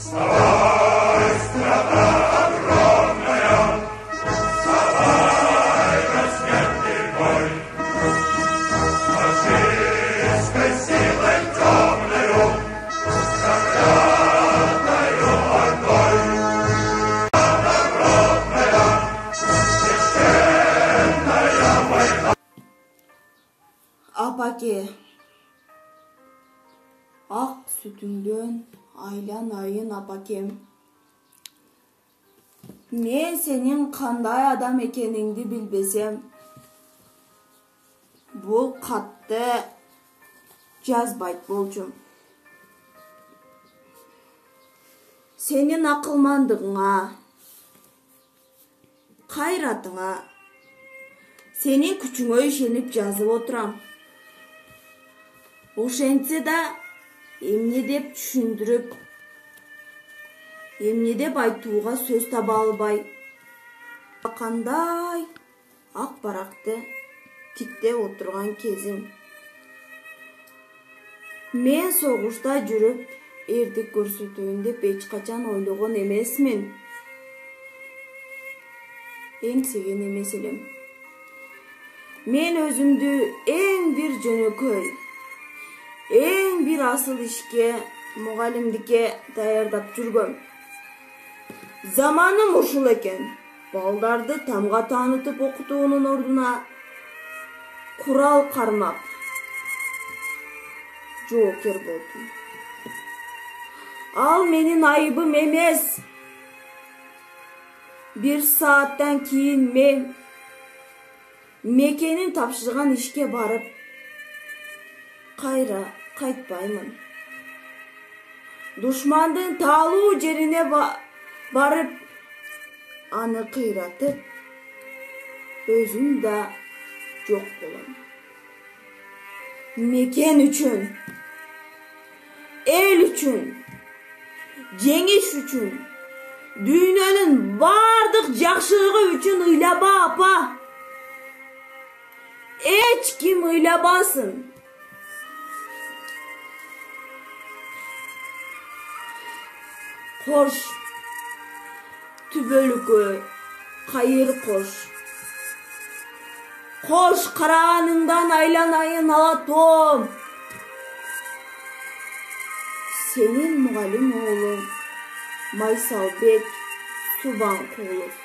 Вставай, страна огромная, вставай, рассветный бой, фашистской силой темною, проклятою ордой. Народная, священная война. Апаке, ак sütünden aylanayın apakem. Men senin kanday adam ekeningdi bilbesem, bul katты жазбайт болчум. Senin akılmandığına, kayratına, senin küçüğüne işenip жазып oturam. Ошентсе да эмне деп түшүндүрүп, эмне деп айтууга сөз таба албай, кандай ак баракты тиктеп отурган кезим. Мен согушта жүрүп, эрдик көрсөтөйүн деп эч качан ойлогон эмесмин. Эңсеген эмес элем. Мен өзүмдү эң бир жөнөкөй, эң бир асыл ишке, мугалимдикке даярдап жүргөм. Заманым ушул экен. Балдарды тамга таанытып окутуунун ордуна курал кармап жоокер болдум. Ал менин айыбым эмес. Бир сааттан кийин мен мекенин тапшырган ишке барып, кайра кайтпаймын. Душмандын таалуу жерине барып, аны кыйратып, өзүм да жок болом. Мекен үчүн, эл үчүн, жеңиш үчүн, дүйнөнүн бардык жакшылыгы үчүн ыйлаба апа. Эч ким ыйлабасын. Кош, түбөлүккө кайыр кош. Кош, караганыңдан айланайын алатоом. Сенин мугалим оолуң Майсалбек Субанкулов.